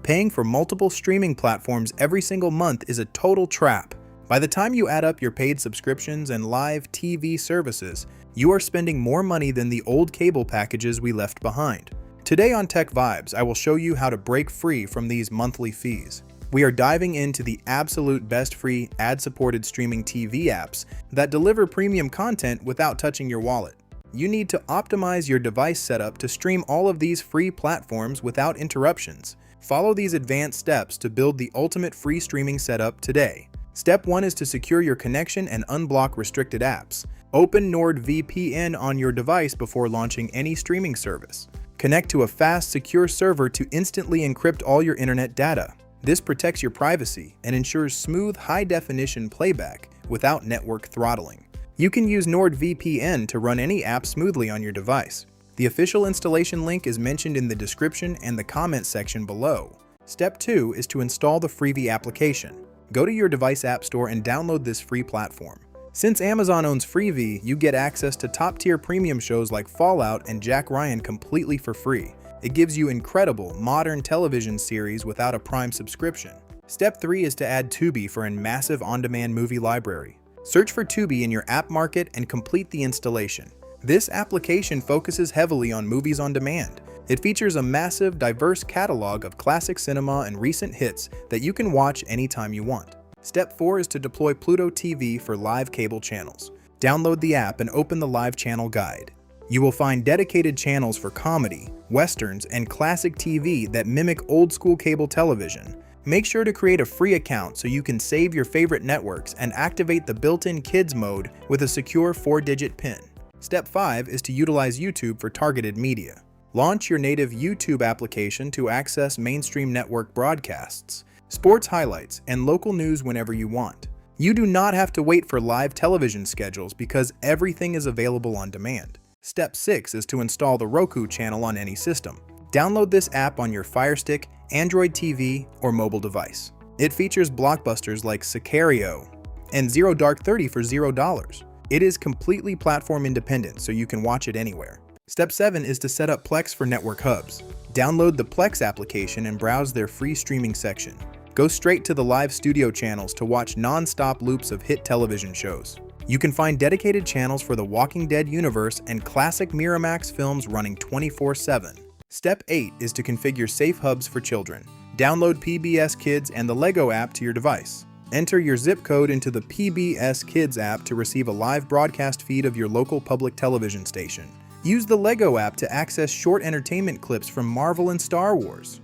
Paying for multiple streaming platforms every single month is a total trap. By the time you add up your paid subscriptions and live TV services, you are spending more money than the old cable packages we left behind. Today on TechVibes, I will show you how to break free from these monthly fees. We are diving into the absolute best free ad-supported streaming TV apps that deliver premium content without touching your wallet. You need to optimize your device setup to stream all of these free platforms without interruptions. Follow these advanced steps to build the ultimate free streaming setup today. Step 1 is to secure your connection and unblock restricted apps. Open NordVPN on your device before launching any streaming service. Connect to a fast, secure server to instantly encrypt all your internet data. This protects your privacy and ensures smooth, high-definition playback without network throttling. You can use NordVPN to run any app smoothly on your device. The official installation link is mentioned in the description and the comment section below. Step 2 is to install the Freevee application. Go to your device app store and download this free platform. Since Amazon owns Freevee, you get access to top-tier premium shows like Fallout and Jack Ryan completely for free. It gives you incredible, modern television series without a Prime subscription. Step 3 is to add Tubi for a massive on-demand movie library. Search for Tubi in your app market and complete the installation. This application focuses heavily on movies on demand. It features a massive, diverse catalog of classic cinema and recent hits that you can watch anytime you want. Step 4 is to deploy Pluto TV for live cable channels. Download the app and open the live channel guide. You will find dedicated channels for comedy, westerns, and classic TV that mimic old-school cable television. Make sure to create a free account so you can save your favorite networks and activate the built-in kids mode with a secure 4-digit PIN. Step 5 is to utilize YouTube for targeted media. Launch your native YouTube application to access mainstream network broadcasts, sports highlights, and local news whenever you want. You do not have to wait for live television schedules because everything is available on demand. Step 6 is to install the Roku channel on any system. Download this app on your Firestick, Android TV, or mobile device. It features blockbusters like Sicario and Zero Dark 30 for $0. It is completely platform independent, so you can watch it anywhere. Step 7 is to set up Plex for network hubs. Download the Plex application and browse their free streaming section. Go straight to the live studio channels to watch non-stop loops of hit television shows. You can find dedicated channels for the Walking Dead universe and classic Miramax films running 24/7. Step 8 is to configure safe hubs for children. Download PBS Kids and the Lego app to your device. Enter your zip code into the PBS Kids app to receive a live broadcast feed of your local public television station. Use the Lego app to access short entertainment clips from Marvel and Star Wars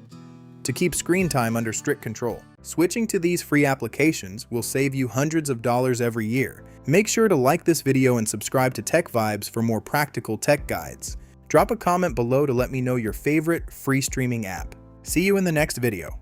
to keep screen time under strict control. Switching to these free applications will save you hundreds of dollars every year. Make sure to like this video and subscribe to TechVibes for more practical tech guides. Drop a comment below to let me know your favorite free streaming app. See you in the next video.